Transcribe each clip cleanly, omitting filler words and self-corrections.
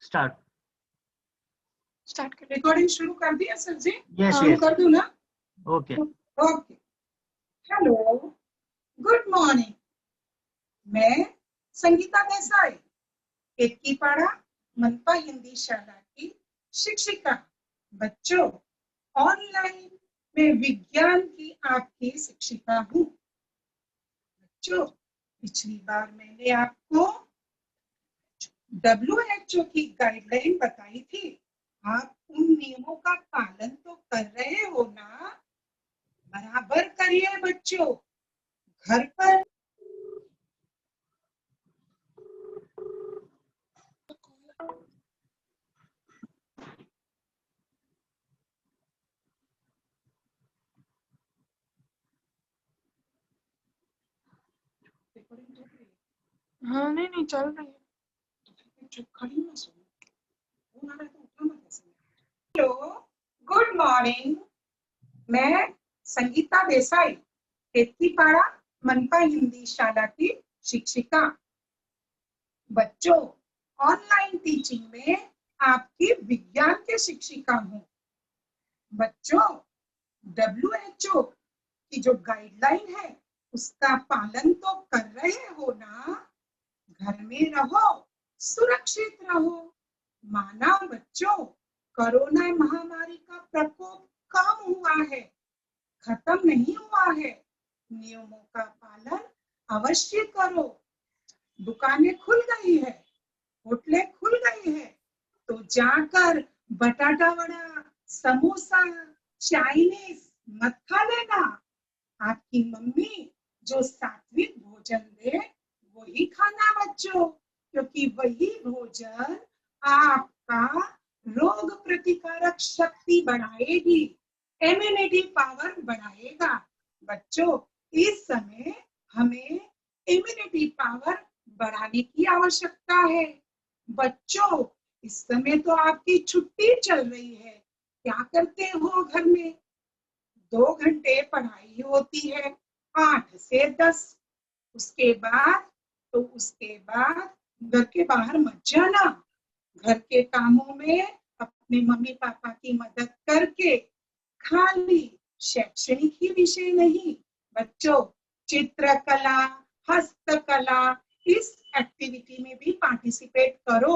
Start कर। Recording शुरू कर दिया सर जी? यस शुरू कर दूं ना? Okay okay. Hello, good morning. मैं संगीता देसाई, केतकीपाड़ा मनपा हिंदी शाला की शिक्षिका। बच्चों, ऑनलाइन में विज्ञान की आपकी शिक्षिका हूँ। बच्चों, पिछली बार मैंने आपको WHO की गाइडलाइन बताई थी। आप उन नियमों का पालन तो कर रहे हो ना? बराबर करिए बच्चों। घर पर हाँ नहीं चल रही है। चुप खड़ी ना सुनो, फोन आ रहा है तो उठा मत ऐसे। Hello, good morning. मैं संगीता देसाई, केतकीपाड़ा मनपा हिंदी शाला की शिक्षिका। बच्चों, ऑनलाइन टीचिंग में आपकी विज्ञान के शिक्षिका हूँ। बच्चों, WHO की जो गाइडलाइन है उसका पालन तो कर रहे हो ना? घर में रहो, सुरक्षित रहो। माना बच्चों, कोरोना महामारी का प्रकोप कम हुआ है, खत्म नहीं हुआ है। नियमों का पालन अवश्य करो। दुकानें खुल गई है, होटलें खुल गई है, तो जाकर बटाटा वड़ा, समोसा, चाइनीज मत खा लेना। आपकी मम्मी जो सात्विक भोजन दे वही खाना बच्चों, क्योंकि वही भोजन आपका रोग प्रतिकारक शक्ति बढ़ाएगी, इम्यूनिटी पावर बढ़ाएगा। बच्चों, इस समय हमें इम्यूनिटी पावर बढ़ाने की आवश्यकता है। बच्चों, इस समय तो आपकी छुट्टी चल रही है, क्या करते हो घर में? 2 घंटे पढ़ाई होती है 8 से 10। उसके बाद घर के बाहर मत जाना। घर के कामों में अपने मम्मी पापा की मदद करके, खाली शैक्षणिक ही विषय नहीं बच्चों, चित्रकला, हस्तकला, इस एक्टिविटी में भी पार्टिसिपेट करो।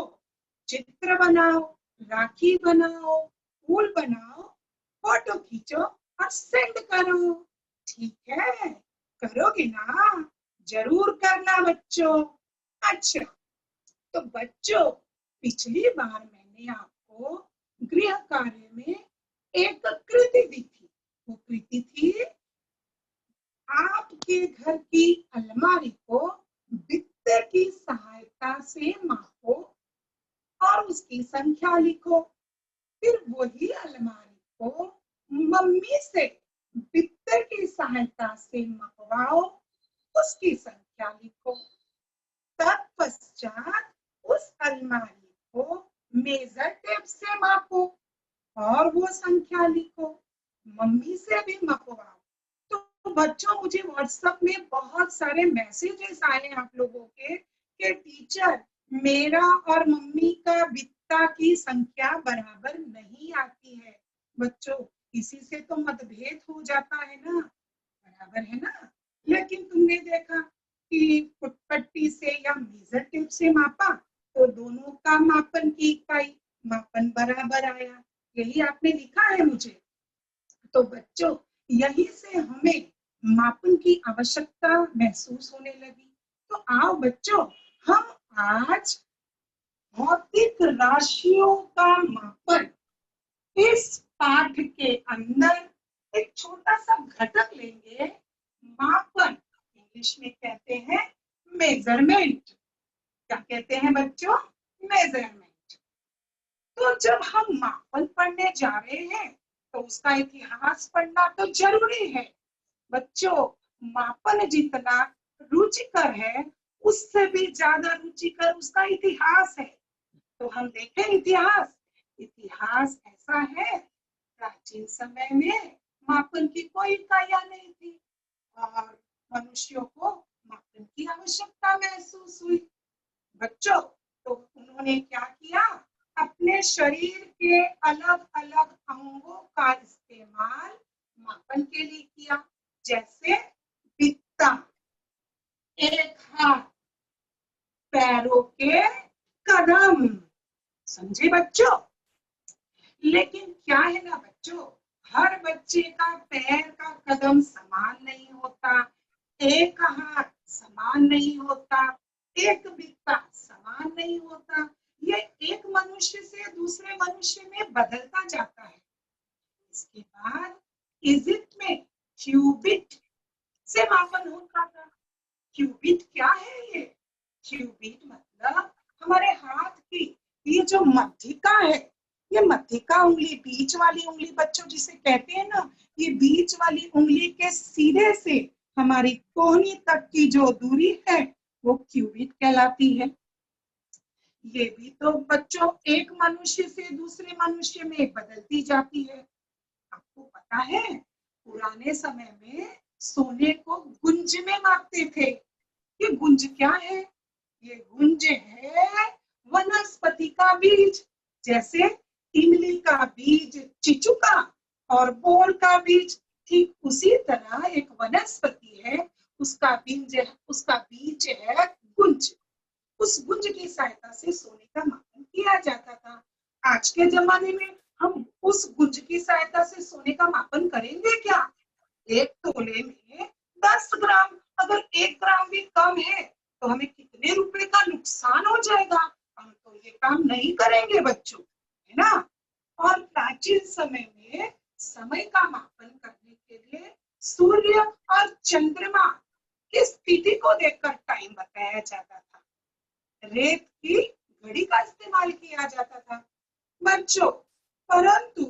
चित्र बनाओ, राखी बनाओ, फूल बनाओ, फोटो खींचो और सेंड करो। ठीक है, करोगे ना? जरूर करना बच्चों। अच्छा, तो बच्चों, पिछली बार मैंने आपको गृह कार्य में एक कृति दी थी। वो कृति थी, आपके घर की अलमारी को बिस्तर की सहायता से मापो और उसकी संख्या लिखो। फिर वही अलमारी को मम्मी से बिस्तर की सहायता से मपवाओ, उसकी संख्या लिखो। तत्पश्चात उस अलमारी को मेजर टेप से मापो और वो संख्या लिखो। मम्मी से भी मपवाओ। तो बच्चों, मुझे व्हाट्सएप में बहुत सारे मैसेजेस आए आप लोगों के कि टीचर, मेरा और मम्मी का बित्ता की संख्या बराबर नहीं आती है। बच्चों, इसी से तो मतभेद हो जाता है ना, बराबर है ना? लेकिन तुमने देखा कि फुटपट्टी से या मेजर टेप से मापा तो दोनों का मापन की इकाई मापन बराबर आया। यही आपने लिखा है मुझे। तो बच्चों, यही से हमें मापन की आवश्यकता महसूस होने लगी। तो आओ बच्चों, हम आज भौतिक राशियों का मापन इस पाठ के अंदर एक छोटा सा घटक लेंगे, मापन। इंग्लिश में कहते हैं मेजरमेंट। क्या कहते हैं बच्चों? मेजरमेंट। तो जब हम मापन पढ़ने जा रहे हैं तो उसका इतिहास पढ़ना तो जरूरी है। बच्चों, मापन जितना रुचिकर है उससे भी ज्यादा रुचिकर उसका इतिहास है। तो हम देखें इतिहास। इतिहास ऐसा है, प्राचीन समय में मापन की कोई इकाइयां नहीं थी और मनुष्यों को मापन की आवश्यकता महसूस हुई। बच्चों, तो उन्होंने क्या किया? अपने शरीर के अलग अलग अंगों का इस्तेमाल मापन के लिए किया, जैसे बित्ता, एक हाथ, पैरों के कदम। समझे बच्चों? लेकिन क्या है ना बच्चों, हर बच्चे का पैर का कदम समान नहीं होता, एक हाथ समान नहीं होता, एक बित्ता समान नहीं होता। ये एक मनुष्य से दूसरे मनुष्य में बदलता जाता है। इसके बाद इजिप्ट में क्यूबिट से मापन होता था। क्यूबिट क्या है ये? क्यूबिट मतलब हमारे हाथ की ये जो मध्यिका है, ये मध्यिका उंगली, बीच वाली उंगली बच्चों जिसे कहते हैं ना, ये बीच वाली उंगली के सीधे से हमारी कोहनी तक की जो दूरी है वो क्यूबिट कहलाती है। ये भी तो बच्चों एक मनुष्य से दूसरे मनुष्य में बदलती जाती है। आपको पता है पुराने समय में सोने को गुंज में मापते थे। ये गुंज क्या है? ये गुंज है वनस्पति का बीज, जैसे इमली का बीज चिचुका और बोर का बीज, ठीक उसी तरह एक वनस्पति है, उसका बीज है गुंज। उस गुंज की सहायता से सोने का मापन किया जाता था। आज के जमाने में हम उस गुंज की सहायता से सोने का मापन करेंगे क्या? एक तोले में 10 ग्राम, अगर 1 ग्राम भी कम है तो हमें कितने रुपए का नुकसान हो जाएगा। हम तो ये काम नहीं करेंगे बच्चों, है ना। और प्राचीन समय में समय का मापन करने के लिए सूर्य और चंद्रमा की स्थिति को देखकर टाइम बताया जाता था। रेत की घड़ी का इस्तेमाल किया जाता था बच्चों, परंतु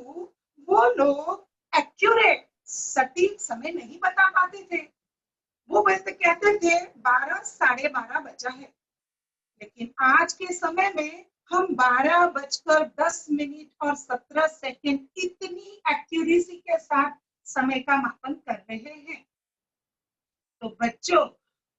वो लोग एक्यूरेट सटीक समय नहीं बता पाते थे। वो वैसे कहते थे 12 साढ़े 12 बजा है, लेकिन आज के समय में हम 12:10 और 17 इतनी एक्यूरेसी के साथ समय का मापन कर रहे हैं। तो बच्चों,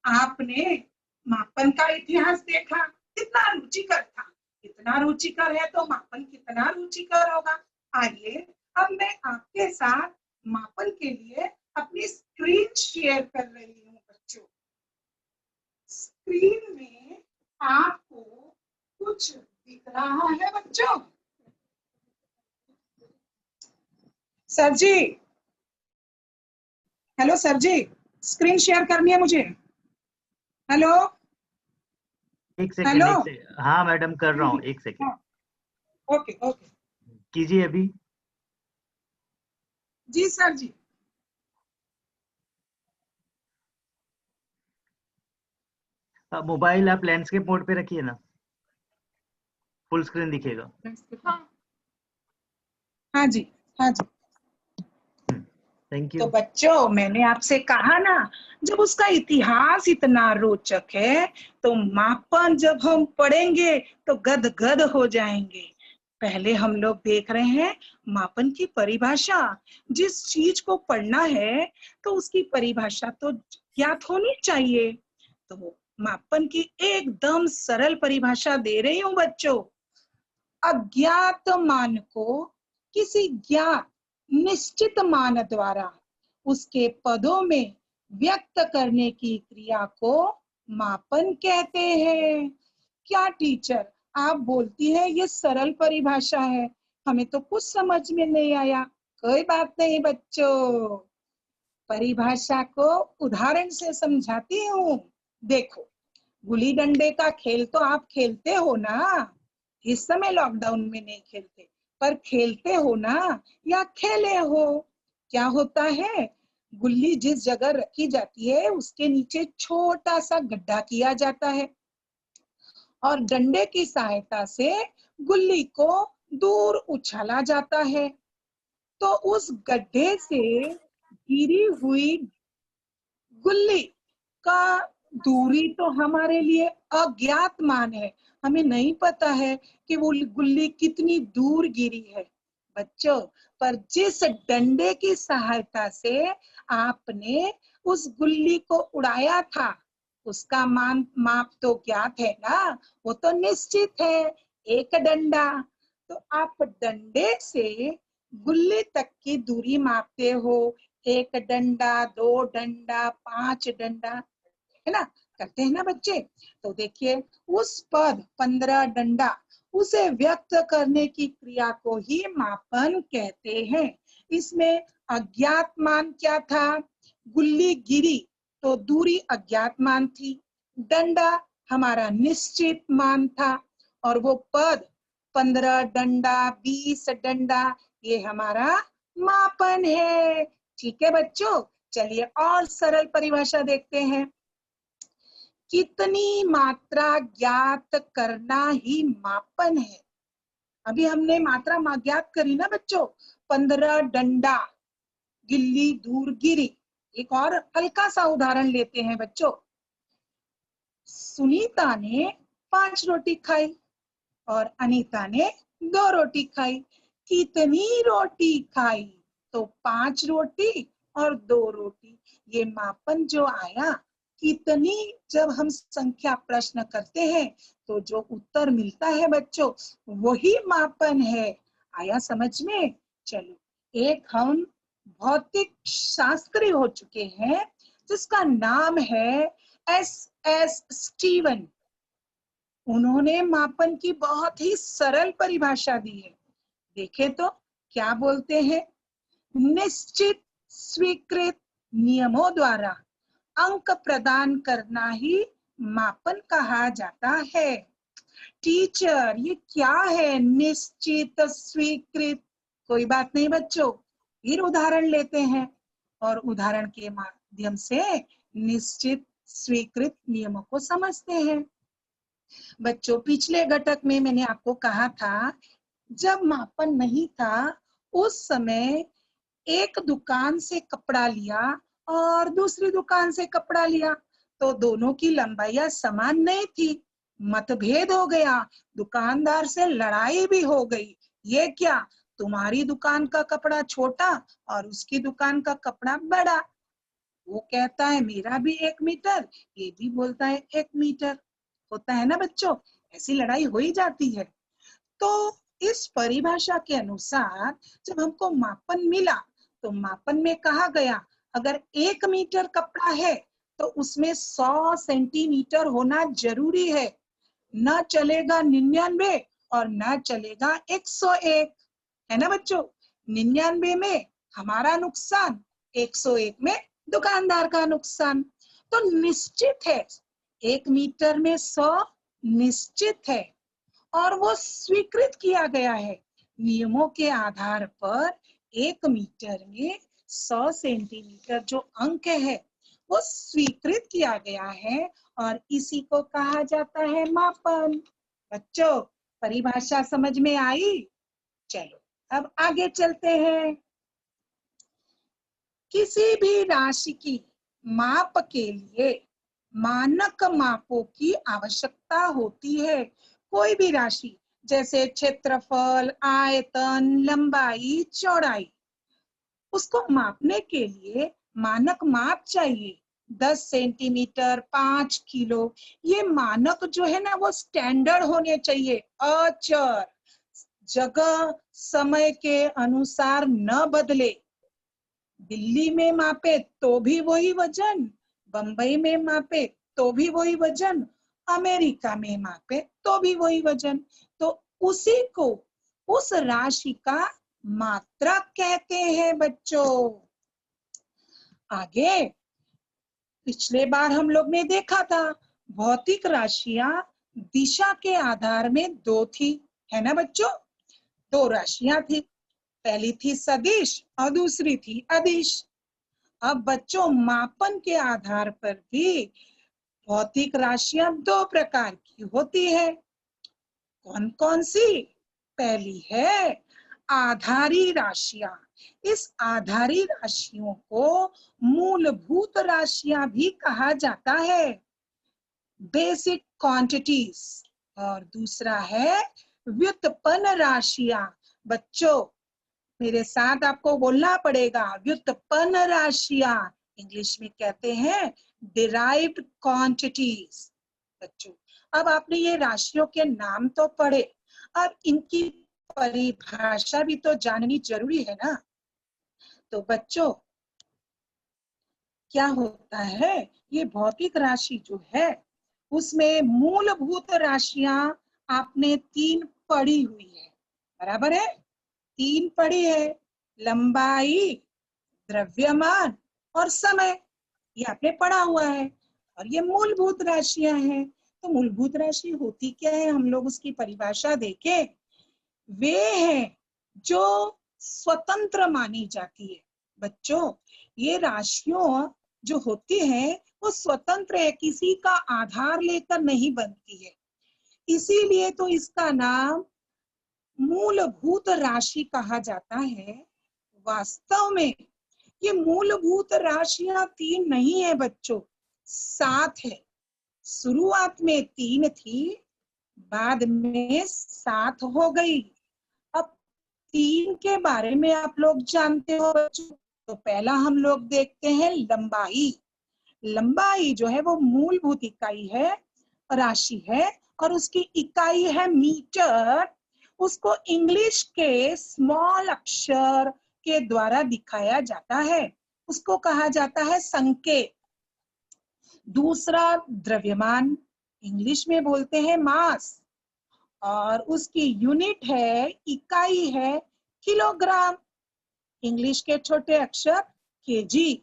आपने मापन का इतिहास देखा, कितना रुचिकर था। इतना रुचिकर है तो मापन कितना रुचिकर होगा। आइए अब मैं आपके साथ मापन के लिए अपनी स्क्रीन शेयर कर रही हूँ बच्चों। स्क्रीन में आपको कुछ दिख रहा है बच्चों? सर जी, हेलो सर जी, स्क्रीन शेयर करनी है मुझे। हेलो एक सेकेंड, हेलो। एक सेकेंड। हाँ मैडम कर रहा हूँ, एक सेकेंड। ओके ओके कीजिए अभी। जी सर जी। मोबाइल आप लैंडस्केप मोड पे रखिए ना, फुल स्क्रीन दिखेगा। हाँ हाँ जी, हाँ जी। थैंक तो यू। बच्चों, मैंने आपसे कहा ना, जब उसका इतिहास इतना रोचक है तो मापन जब हम पढ़ेंगे तो गदगद हो जाएंगे। पहले हम लोग देख रहे हैं मापन की परिभाषा। जिस चीज को पढ़ना है तो उसकी परिभाषा तो ज्ञात होनी चाहिए। तो मापन की एकदम सरल परिभाषा दे रही हूँ बच्चों। अज्ञात मान को किसी ज्ञात निश्चित मान द्वारा उसके पदों में व्यक्त करने की क्रिया को मापन कहते हैं। क्या टीचर, आप बोलती है ये सरल परिभाषा है, हमें तो कुछ समझ में नहीं आया। कोई बात नहीं बच्चों, परिभाषा को उदाहरण से समझाती हूँ। देखो, गुल्ली डंडे का खेल तो आप खेलते हो ना। इस समय लॉकडाउन में नहीं खेलते, पर खेलते हो ना, या खेले हो। क्या होता है, गुल्ली जिस जगह रखी जाती है उसके नीचे छोटा सा गड्ढा किया जाता है और डंडे की सहायता से गुल्ली को दूर उछाला जाता है। तो उस गड्ढे से गिरी हुई गुल्ली का दूरी तो हमारे लिए अज्ञात मान है। हमें नहीं पता है कि वो गुल्ली कितनी दूर गिरी है बच्चों। पर जिस डंडे की सहायता से आपने उस गुल्ली को उड़ाया था उसका माप तो ज्ञात है ना, वो तो निश्चित है, एक डंडा। तो आप डंडे से गुल्ली तक की दूरी मापते हो, 1 डंडा, 2 डंडा, 5 डंडा, है ना, करते हैं ना बच्चे। तो देखिए उस पद 15 डंडा, उसे व्यक्त करने की क्रिया को ही मापन कहते हैं। इसमें अज्ञात मान क्या था? गुल्ली गिरी तो दूरी अज्ञात मान थी, डंडा हमारा निश्चित मान था, और वो पद 15 डंडा, 20 डंडा, ये हमारा मापन है। ठीक है बच्चों, चलिए और सरल परिभाषा देखते हैं। कितनी मात्रा ज्ञात करना ही मापन है। अभी हमने मात्रा ज्ञात करी ना बच्चों, 15 डंडा, गिल्ली दूर गिरी। एक और हल्का सा उदाहरण लेते हैं बच्चों। सुनीता ने 5 रोटी खाई और अनीता ने 2 रोटी खाई। कितनी रोटी खाई? तो 5 रोटी और 2 रोटी। ये मापन जो आया, कितनी, जब हम संख्या प्रश्न करते हैं तो जो उत्तर मिलता है बच्चों, वही मापन है। आया समझ में? चलो, एक हम भौतिक शास्त्री हो चुके हैं जिसका नाम है S.S. स्टीवन। उन्होंने मापन की बहुत ही सरल परिभाषा दी है। देखें तो क्या बोलते हैं? निश्चित स्वीकृत नियमों द्वारा अंक प्रदान करना ही मापन कहा जाता है। टीचर, ये क्या है निश्चित स्वीकृत? कोई बात नहीं बच्चों, फिर उदाहरण लेते हैं और उदाहरण के माध्यम से निश्चित स्वीकृत नियमों को समझते हैं। बच्चों, पिछले घटक में मैंने आपको कहा था, जब मापन नहीं था उस समय एक दुकान से कपड़ा लिया और दूसरी दुकान से कपड़ा लिया, तो दोनों की लंबाइयां समान नहीं थी, मतभेद हो गया, दुकानदार से लड़ाई भी हो गई। ये क्या, तुम्हारी दुकान का कपड़ा छोटा और उसकी दुकान का कपड़ा बड़ा। वो कहता है मेरा भी 1 मीटर, ये भी बोलता है 1 मीटर। होता है ना बच्चों, ऐसी लड़ाई हो ही जाती है। तो इस परिभाषा के अनुसार जब हमको मापन मिला, तो मापन में कहा गया अगर 1 मीटर कपड़ा है तो उसमें 100 सेंटीमीटर होना जरूरी है। न चलेगा 99 और न चलेगा 101, है ना बच्चों। 99 में हमारा नुकसान, 101 में दुकानदार का नुकसान। तो निश्चित है, 1 मीटर में 100 निश्चित है और वो स्वीकृत किया गया है। नियमों के आधार पर 1 मीटर में 100 सेंटीमीटर जो अंक है वो स्वीकृत किया गया है और इसी को कहा जाता है मापन। बच्चों, परिभाषा समझ में आई? चलो अब आगे चलते हैं। किसी भी राशि की माप के लिए मानक मापों की आवश्यकता होती है। कोई भी राशि जैसे क्षेत्रफल, आयतन, लंबाई, चौड़ाई, उसको मापने के लिए मानक माप चाहिए। 10 सेंटीमीटर, 5 किलो, ये मानक जो है ना वो स्टैंडर्ड होने चाहिए, अचर, जगह समय के अनुसार न बदले। दिल्ली में मापे तो भी वही वजन, बंबई में मापे तो भी वही वजन, अमेरिका में मापे तो भी वही वजन। तो उसी को उस राशि का मात्रक कहते हैं बच्चों। आगे पिछले बार हम लोग ने देखा था, भौतिक राशियां दिशा के आधार में 2 थी, है ना बच्चों। 2 राशियां थी, पहली थी सदिश और दूसरी थी अदिश। अब बच्चों, मापन के आधार पर भी भौतिक राशियां 2 प्रकार की होती है। कौन कौन सी? पहली है आधारी राशियां। इस आधारी राशियों को मूलभूत राशियां भी कहा जाता है, बेसिक क्वांटिटीज। और दूसरा है व्युत्पन्न राशियां। बच्चों, मेरे साथ आपको बोलना पड़ेगा, व्युत्पन्न राशियां इंग्लिश में कहते हैं डिराइव्ड क्वांटिटीज। बच्चों, अब आपने ये राशियों के नाम तो पढ़े, अब इनकी परिभाषा भी तो जाननी जरूरी है ना। तो बच्चों क्या होता है, ये भौतिक राशि जो है उसमें मूलभूत राशियां आपने 3 पढ़ी हुई है, बराबर है? 3 पढ़ी है, लंबाई, द्रव्यमान और समय, ये आपने पढ़ा हुआ है। और ये मूलभूत राशियां हैं। तो मूलभूत राशि होती क्या है, हम लोग उसकी परिभाषा देखें। वे हैं जो स्वतंत्र मानी जाती है। बच्चों ये राशियों जो होती है वो स्वतंत्र है, किसी का आधार लेकर नहीं बनती है, इसीलिए तो इसका नाम मूलभूत राशि कहा जाता है। वास्तव में ये मूलभूत राशियां 3 नहीं है बच्चों, 7 है। शुरुआत में 3 थी, बाद में 7 हो गई। अब 3 के बारे में आप लोग जानते हो बच्चों। तो पहला हम लोग देखते हैं लंबाई। लंबाई जो है वो मूलभूत इकाई है, राशि है, और उसकी इकाई है मीटर। उसको इंग्लिश के स्मॉल अक्षर के द्वारा दिखाया जाता है, उसको कहा जाता है संकेत। दूसरा द्रव्यमान, इंग्लिश में बोलते हैं मास, और उसकी यूनिट है, इकाई है किलोग्राम, इंग्लिश के छोटे अक्षर केजी।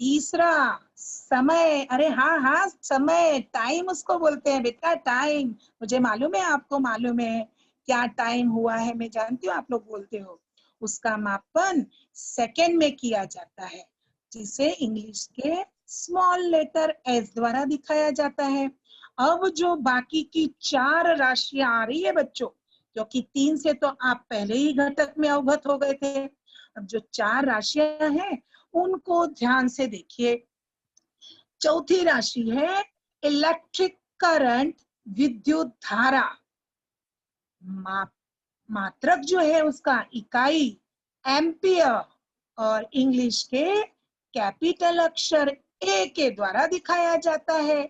तीसरा समय, अरे हाँ हाँ समय, टाइम उसको बोलते हैं बेटा, टाइम। मुझे मालूम है, आपको मालूम है क्या टाइम हुआ है, मैं जानती हूँ आप लोग बोलते हो। उसका मापन सेकंड में किया जाता है, जिसे इंग्लिश के स्मॉल लेटर एस द्वारा दिखाया जाता है। अब जो बाकी की 4 राशियां आ रही है बच्चों, क्योंकि 3 से तो आप पहले ही घटक में अवगत हो गए थे। अब जो 4 राशियां हैं उनको ध्यान से देखिए। चौथी राशि है इलेक्ट्रिक करंट, विद्युत धारा। मात्रक जो है उसका इकाई एम्पियर, और इंग्लिश के कैपिटल अक्षर ए के द्वारा दिखाया जाता है।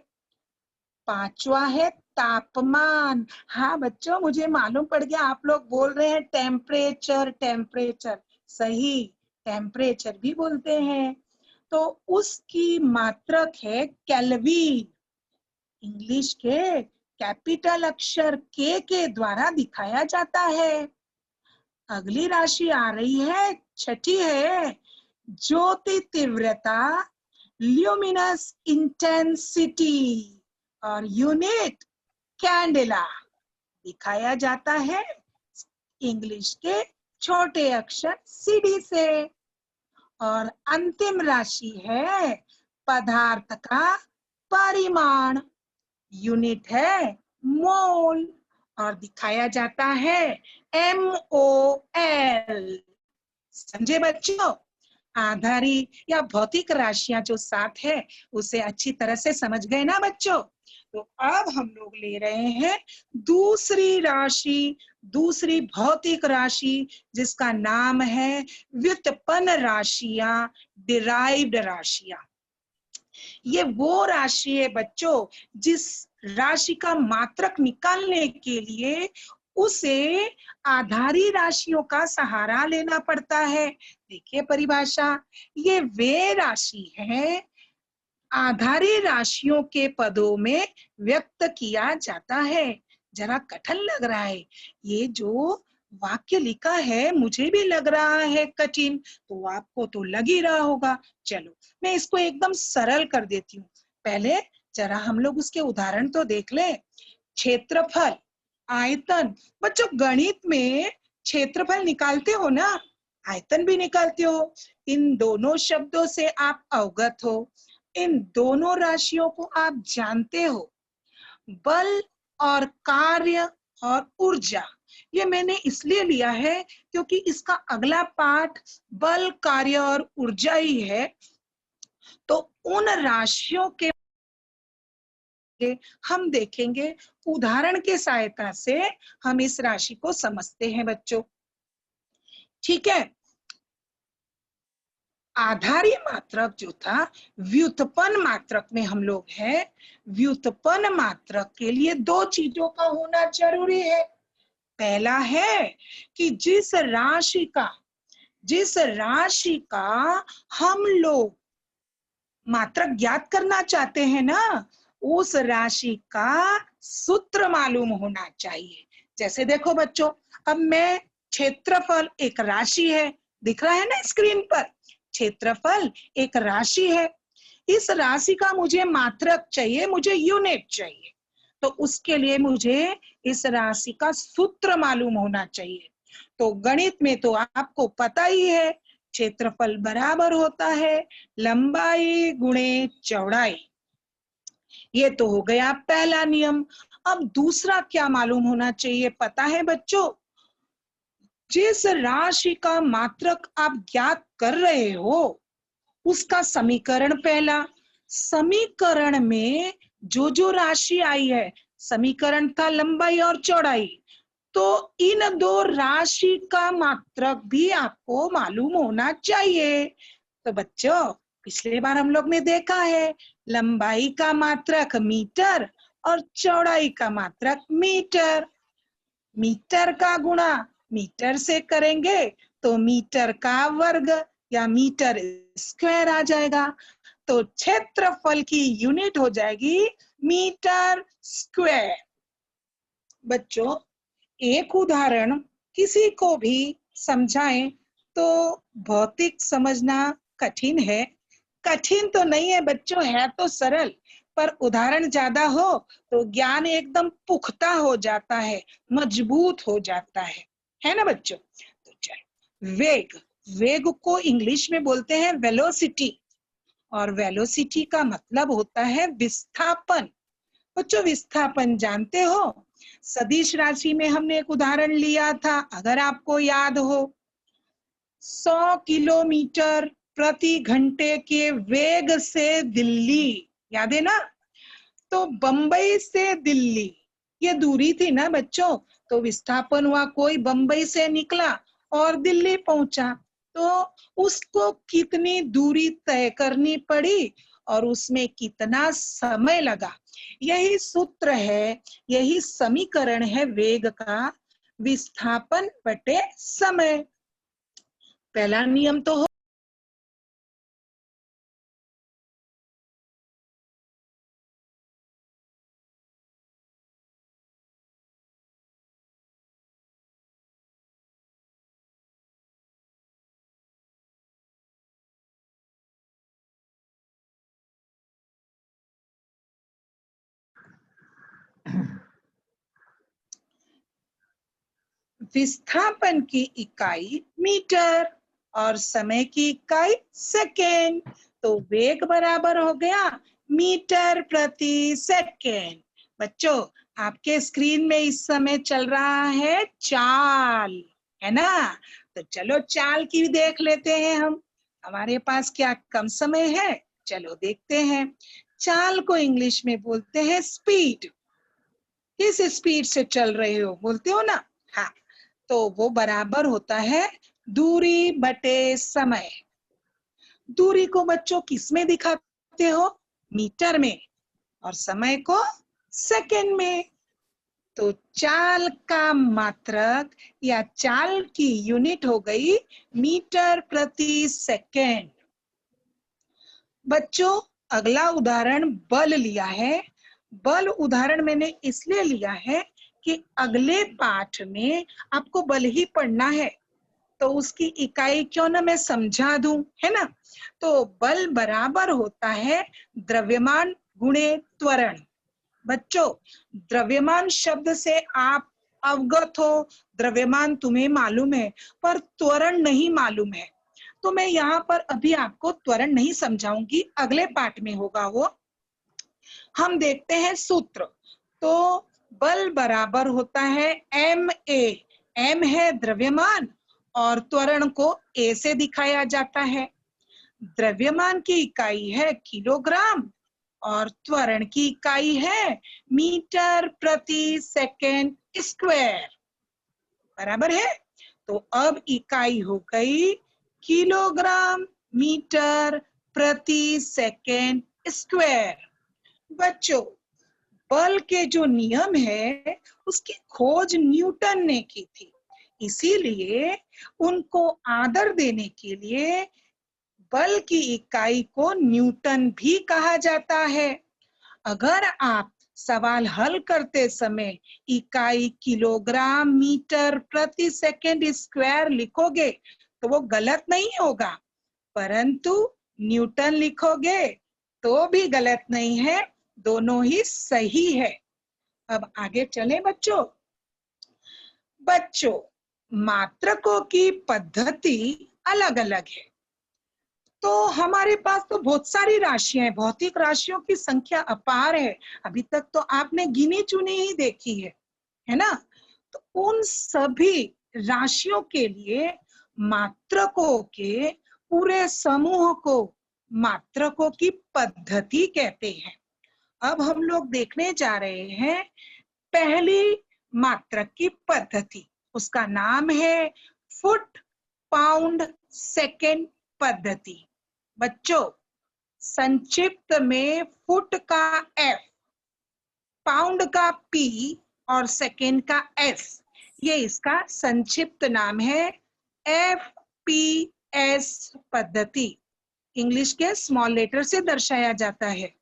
पांचवा है तापमान। हाँ बच्चों मुझे मालूम पड़ गया, आप लोग बोल रहे हैं टेम्परेचर, टेम्परेचर सही, टेम्परेचर भी बोलते हैं। तो उसकी मात्रक है केल्विन, इंग्लिश के कैपिटल अक्षर के द्वारा दिखाया जाता है। अगली राशि आ रही है, छठी है ज्योति तीव्रता, ल्यूमिनस इंटेंसिटी, और यूनिट कैंडेला, दिखाया जाता है इंग्लिश के छोटे अक्षर सीडी से। और अंतिम राशि है पदार्थ का परिमाण, यूनिट है मोल, और दिखाया जाता है MOL। समझे बच्चों? आधारी या भौतिक राशियां जो 7 है उसे अच्छी तरह से समझ गए ना बच्चों? तो अब हम लोग ले रहे हैं दूसरी राशि, दूसरी भौतिक राशि, जिसका नाम है व्युत्पन्न राशियां, डिराइव्ड राशियां। ये वो राशि है बच्चों जिस राशि का मात्रक निकालने के लिए उसे आधारी राशियों का सहारा लेना पड़ता है। देखिए परिभाषा, ये वे राशि है आधारी राशियों के पदों में व्यक्त किया जाता है। जरा कठिन लग रहा है, ये जो वाक्य लिखा है मुझे भी लग रहा है कठिन, तो आपको तो लग ही रहा होगा। चलो मैं इसको एकदम सरल कर देती हूँ। पहले जरा हम लोग उसके उदाहरण तो देख ले। क्षेत्रफल, आयतन, बच्चों गणित में क्षेत्रफल निकालते हो ना, आयतन भी निकालते हो। इन दोनों शब्दों से आप अवगत हो, इन दोनों राशियों को आप जानते हो। बल और कार्य और ऊर्जा, ये मैंने इसलिए लिया है क्योंकि इसका अगला पाठ बल, कार्य और ऊर्जा ही है। तो उन राशियों के हम देखेंगे, उदाहरण के सहायता से हम इस राशि को समझते हैं बच्चों। ठीक है, आधारी मात्रक जो था, व्युत्पन्न मात्रक में हम लोग हैं। व्युत्पन्न मात्रक के लिए 2 चीजों का होना जरूरी है। पहला है कि जिस राशि का हम लोग मात्रक ज्ञात करना चाहते हैं ना, उस राशि का सूत्र मालूम होना चाहिए। जैसे देखो बच्चों, अब मैं क्षेत्रफल एक राशि है, दिख रहा है ना स्क्रीन पर, क्षेत्रफल एक राशि है। इस राशि का मुझे मात्रक चाहिए, मुझे यूनिट चाहिए, तो उसके लिए मुझे इस राशि का सूत्र मालूम होना चाहिए। तो गणित में तो आपको पता ही है, क्षेत्रफल बराबर होता है लंबाई गुणे चौड़ाई। ये तो हो गया पहला नियम। अब दूसरा क्या मालूम होना चाहिए, पता है बच्चों? जिस राशि का मात्रक आप ज्ञात कर रहे हो उसका समीकरण पहला, समीकरण में जो राशि आई है, समीकरण था लंबाई और चौड़ाई, तो इन दो राशि का मात्रक भी आपको मालूम होना चाहिए। तो बच्चों, पिछले बार हम लोग ने देखा है लंबाई का मात्रक मीटर और चौड़ाई का मात्रक मीटर। मीटर का गुणा मीटर से करेंगे तो मीटर का वर्ग या मीटर स्क्वायर आ जाएगा, तो क्षेत्रफल की यूनिट हो जाएगी मीटर स्क्वायर। बच्चों, एक उदाहरण किसी को भी समझाएं तो भौतिक समझना कठिन है। कठिन तो नहीं है बच्चों, है तो सरल, पर उदाहरण ज्यादा हो तो ज्ञान एकदम पुख्ता हो जाता है, मजबूत हो जाता है ना बच्चों? तो चलो, वेग को इंग्लिश में बोलते हैं वेलोसिटी, और वेलोसिटी का मतलब होता है विस्थापन। बच्चों, विस्थापन जानते हो? सदिश राशि में हमने एक उदाहरण लिया था, अगर आपको याद हो, 100 किलोमीटर प्रति घंटे के वेग से दिल्ली, याद है ना? तो बंबई से दिल्ली ये दूरी थी ना बच्चों, तो विस्थापन हुआ, कोई बंबई से निकला और दिल्ली पहुंचा, तो उसको कितनी दूरी तय करनी पड़ी और उसमें कितना समय लगा। यही सूत्र है, यही समीकरण है वेग का, विस्थापन बटे समय। पहला नियम तो हो विस्थापन की इकाई मीटर और समय की इकाई सेकेंड, तो वेग बराबर हो गया मीटर प्रति सेकेंड। बच्चों, आपके स्क्रीन में इस समय चल रहा है चाल, है ना? तो चलो चाल की देख लेते हैं हम, हमारे पास क्या कम समय है, चलो देखते हैं। चाल को इंग्लिश में बोलते हैं स्पीड। किस स्पीड से चल रहे हो बोलते हो ना? हाँ, तो वो बराबर होता है दूरी बटे समय। दूरी को बच्चों किस में दिखाते हो? मीटर में, और समय को सेकंड में। तो चाल का मात्रक या चाल की यूनिट हो गई मीटर प्रति सेकंड। बच्चों, अगला उदाहरण बल लिया है। बल उदाहरण मैंने इसलिए लिया है कि अगले पाठ में आपको बल ही पढ़ना है, तो उसकी इकाई क्यों ना मैं समझा दूं, है ना? तो बल बराबर होता है द्रव्यमान गुणे त्वरण। बच्चों, द्रव्यमान शब्द से आप अवगत हो, द्रव्यमान तुम्हें मालूम है, पर त्वरण नहीं मालूम है, तो मैं यहाँ पर अभी आपको त्वरण नहीं समझाऊंगी, अगले पाठ में होगा वो। हम देखते हैं सूत्र। तो बल बराबर होता है ma, m है द्रव्यमान और त्वरण को a से दिखाया जाता है। द्रव्यमान की इकाई है किलोग्राम और त्वरण की इकाई है मीटर प्रति सेकंड स्क्वायर, बराबर है? तो अब इकाई हो गई किलोग्राम मीटर प्रति सेकंड स्क्वायर। बच्चों, बल के जो नियम है उसकी खोज न्यूटन ने की थी, इसीलिए उनको आदर देने के लिए बल की इकाई को न्यूटन भी कहा जाता है। अगर आप सवाल हल करते समय इकाई किलोग्राम मीटर प्रति सेकंड स्क्वायर लिखोगे तो वो गलत नहीं होगा, परंतु न्यूटन लिखोगे तो भी गलत नहीं है, दोनों ही सही है। अब आगे चले बच्चों। मात्रकों की पद्धति अलग अलग है। तो हमारे पास तो बहुत सारी राशियां हैं, भौतिक राशियों की संख्या अपार है, अभी तक तो आपने गिनी चुनी ही देखी है ना। तो उन सभी राशियों के लिए मात्रकों के पूरे समूह को मात्रकों की पद्धति कहते हैं। अब हम लोग देखने जा रहे हैं पहली मात्रक की पद्धति, उसका नाम है फुट पाउंड सेकेंड पद्धति। बच्चों, संक्षिप्त में फुट का F, पाउंड का P और सेकेंड का S, ये इसका संक्षिप्त नाम है FPS पद्धति। इंग्लिश के स्मॉल लेटर से दर्शाया जाता है।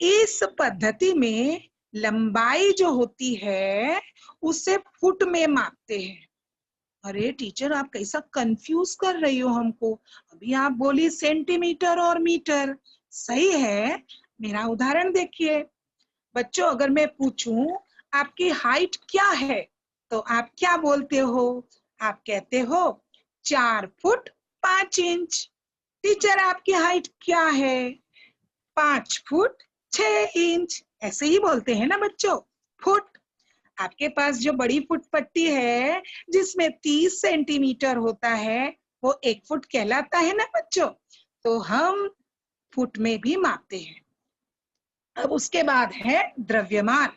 इस पद्धति में लंबाई जो होती है उसे फुट में मापते हैं। अरे टीचर, आप कैसा कंफ्यूज कर रही हो हमको, अभी आप बोली सेंटीमीटर और मीटर, सही है। मेरा उदाहरण देखिए बच्चों, अगर मैं पूछूं आपकी हाइट क्या है तो आप क्या बोलते हो? आप कहते हो 4 फुट 5 इंच। टीचर, आपकी हाइट क्या है? 5 फुट 6 इंच। ऐसे ही बोलते हैं ना बच्चों। फुट, आपके पास जो बड़ी फुट पट्टी है जिसमें 30 सेंटीमीटर होता है वो 1 फुट कहलाता है ना बच्चों। तो हम फुट में भी मापते हैं। अब उसके बाद है द्रव्यमान।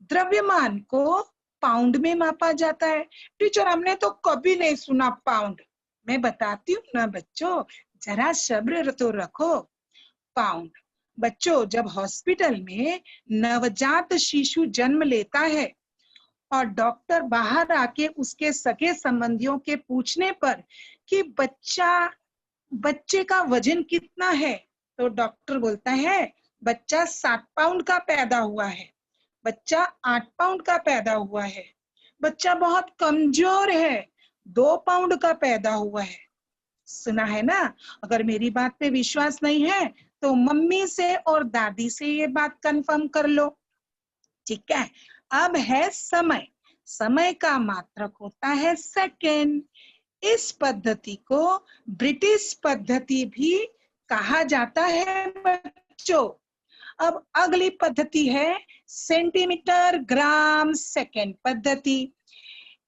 द्रव्यमान को पाउंड में मापा जाता है। टीचर, हमने तो कभी नहीं सुना पाउंड। मैं बताती हूँ ना बच्चों, जरा सब्र तो रखो। पाउंड, बच्चों, जब हॉस्पिटल में नवजात शिशु जन्म लेता है और डॉक्टर बाहर आके उसके सगे संबंधियों के पूछने पर कि बच्चे का वजन कितना है, तो डॉक्टर बोलता है बच्चा 7 पाउंड का पैदा हुआ है, बच्चा 8 पाउंड का पैदा हुआ है, बच्चा बहुत कमजोर है, 2 पाउंड का पैदा हुआ है। सुना है ना? अगर मेरी बात पे विश्वास नहीं है तो मम्मी से और दादी से ये बात कंफर्म कर लो। ठीक है। अब है समय। समय का मात्रक होता है सेकेंड। इस पद्धति को ब्रिटिश पद्धति भी कहा जाता है बच्चों। अब अगली पद्धति है सेंटीमीटर ग्राम सेकेंड पद्धति।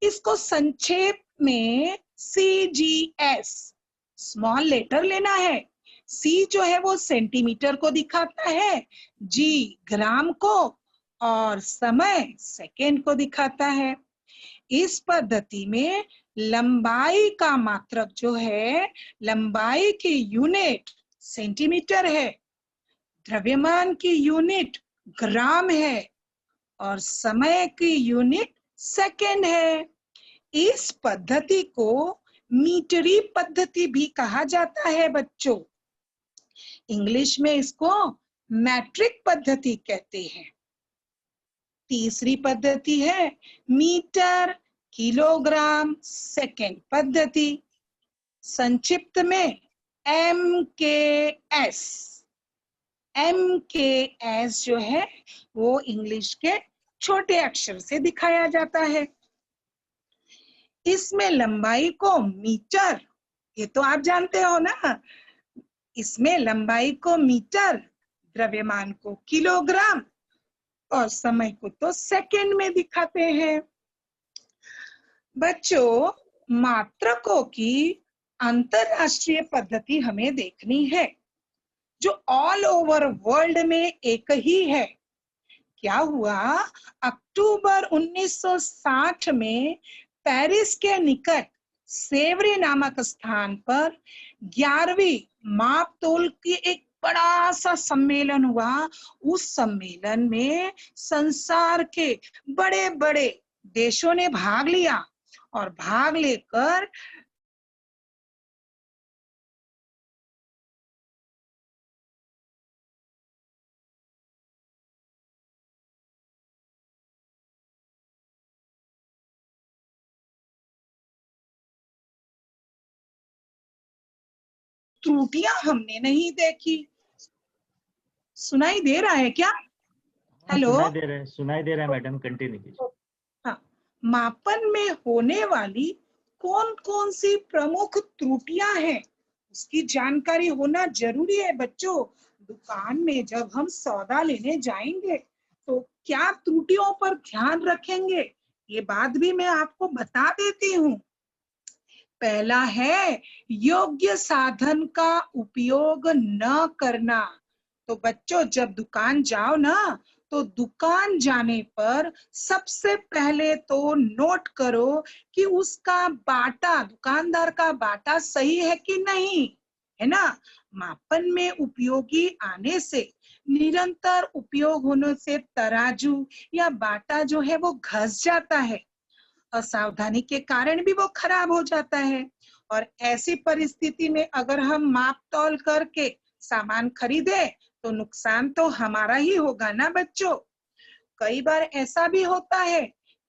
इसको संक्षेप में CGS, स्मॉल लेटर लेना है। C जो है वो सेंटीमीटर को दिखाता है, G ग्राम को, और समय सेकेंड को दिखाता है। इस पद्धति में लंबाई का मात्रक जो है, लंबाई की यूनिट सेंटीमीटर है, द्रव्यमान की यूनिट ग्राम है और समय की यूनिट सेकेंड है। इस पद्धति को मीटरी पद्धति भी कहा जाता है बच्चों। इंग्लिश में इसको मैट्रिक पद्धति कहते हैं। तीसरी पद्धति है मीटर किलोग्राम सेकेंड पद्धति, संक्षिप्त में MKS। MKS जो है वो इंग्लिश के छोटे अक्षर से दिखाया जाता है। इसमें लंबाई को मीटर, ये तो आप जानते हो ना, इसमें लंबाई को मीटर, द्रव्यमान को किलोग्राम और समय को तो सेकंड में दिखाते हैं। बच्चों, मात्रकों की अंतरराष्ट्रीय पद्धति हमें देखनी है जो ऑल ओवर वर्ल्ड में एक ही है। क्या हुआ, अक्टूबर 1960 में पेरिस के निकट सेवरी नामक स्थान पर 11वीं माप तोल की एक बड़ा सा सम्मेलन हुआ। उस सम्मेलन में संसार के बड़े बड़े देशों ने भाग लिया और भाग लेकर त्रुटियां हमने नहीं देखी। सुनाई दे रहा है क्या? हेलो। सुनाई दे रहा है मैडम, कंटिन्यू कीजिए। हाँ, मापन में होने वाली कौन कौन सी प्रमुख त्रुटियां हैं उसकी जानकारी होना जरूरी है बच्चों। दुकान में जब हम सौदा लेने जाएंगे तो क्या त्रुटियों पर ध्यान रखेंगे, ये बात भी मैं आपको बता देती हूँ। पहला है योग्य साधन का उपयोग न करना। तो बच्चों जब दुकान जाओ ना, तो दुकान जाने पर सबसे पहले तो नोट करो कि उसका बाटा, दुकानदार का बाटा सही है कि नहीं, है ना। मापन में उपयोगी आने से, निरंतर उपयोग होने से तराजू या बाटा जो है वो घस जाता है, असावधानी के कारण भी वो खराब हो जाता है। और ऐसी परिस्थिति में अगर हम माप तौल करके सामान खरीदे तो नुकसान तो हमारा ही होगा ना बच्चों। कई बार ऐसा भी होता है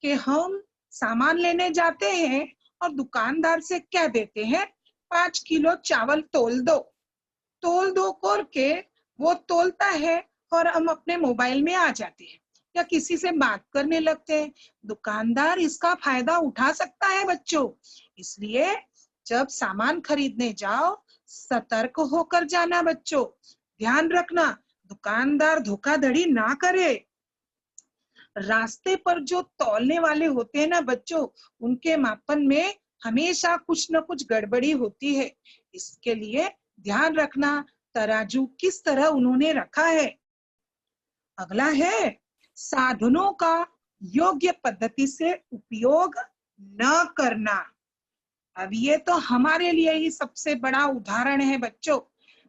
कि हम सामान लेने जाते हैं और दुकानदार से कह देते हैं 5 किलो चावल तोल दो करके वो तोलता है और हम अपने मोबाइल में आ जाते हैं या किसी से बात करने लगते हैं। दुकानदार इसका फायदा उठा सकता है बच्चों। इसलिए जब सामान खरीदने जाओ सतर्क होकर जाना बच्चों। ध्यान रखना दुकानदार धोखाधड़ी ना करे। रास्ते पर जो तौलने वाले होते हैं ना बच्चों, उनके मापन में हमेशा कुछ न कुछ गड़बड़ी होती है। इसके लिए ध्यान रखना तराजू किस तरह उन्होंने रखा है। अगला है साधनों का योग्य पद्धति से उपयोग न करना। अब ये तो हमारे लिए ही सबसे बड़ा उदाहरण है बच्चों।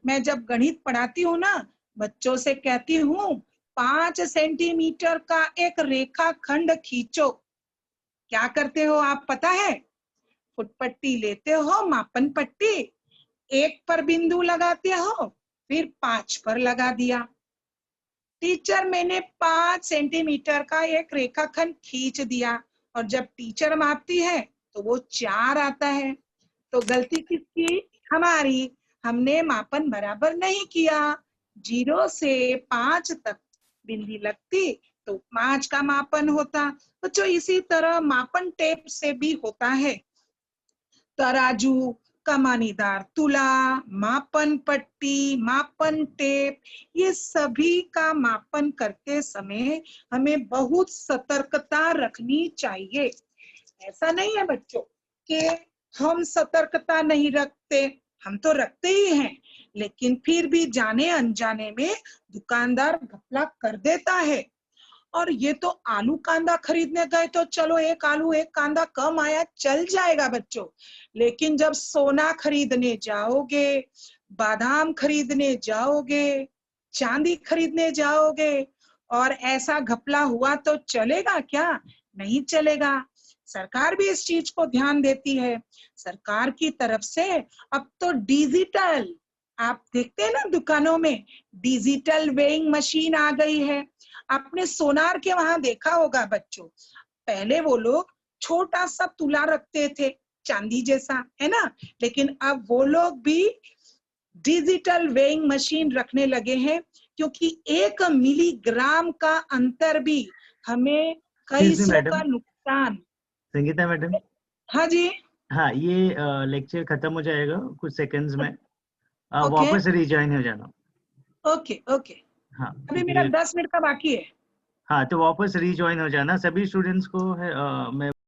मैं जब गणित पढ़ाती हूँ ना, बच्चों से कहती हूँ 5 सेंटीमीटर का एक रेखाखंड खींचो। क्या करते हो आप पता है? फुटपट्टी लेते हो, मापन पट्टी, 1 पर बिंदु लगाते हो, फिर 5 पर लगा दिया। टीचर मैंने 5 सेंटीमीटर का एक रेखाखंड खींच दिया और जब टीचर मापती है तो वो 4 आता है। तो गलती किसकी? हमारी। हमने मापन बराबर नहीं किया। 0 से 5 तक बिंदी लगती तो 5 का मापन होता। बच्चों इसी तरह मापन टेप से भी होता है। तराजू, कमानीदार तुला, मापन पट्टी, मापन टेप, ये सभी का मापन करते समय हमें बहुत सतर्कता रखनी चाहिए। ऐसा नहीं है बच्चों कि हम सतर्कता नहीं रखते, हम तो रखते ही हैं, लेकिन फिर भी जाने अनजाने में दुकानदार घपला कर देता है। और ये तो आलू कांदा खरीदने गए तो चलो एक आलू एक कांदा कम आया चल जाएगा बच्चों, लेकिन जब सोना खरीदने जाओगे, बादाम खरीदने जाओगे, चांदी खरीदने जाओगे और ऐसा घपला हुआ तो चलेगा क्या? नहीं चलेगा। सरकार भी इस चीज को ध्यान देती है। सरकार की तरफ से अब तो डिजिटल, आप देखते हैं ना दुकानों में डिजिटल वेइंग मशीन आ गई है। आपने सोनार के वहां देखा होगा बच्चों, पहले वो लोग छोटा सा तुला रखते थे चांदी जैसा, है ना, लेकिन अब वो लोग भी डिजिटल वेइंग मशीन रखने लगे हैं, क्योंकि 1 मिलीग्राम का अंतर भी हमें कई सौ का नुकसान। संगीता मैडम। हाँ जी। हाँ, ये लेक्चर खत्म हो जाएगा कुछ सेकंड्स में। ओके वापस रिजॉइन हो जाना। Okay okay. हाँ, अभी मेरा 10 मिनट का बाकी है। हाँ, तो वापस रिजॉइन हो जाना। सभी स्टूडेंट्स को है मैं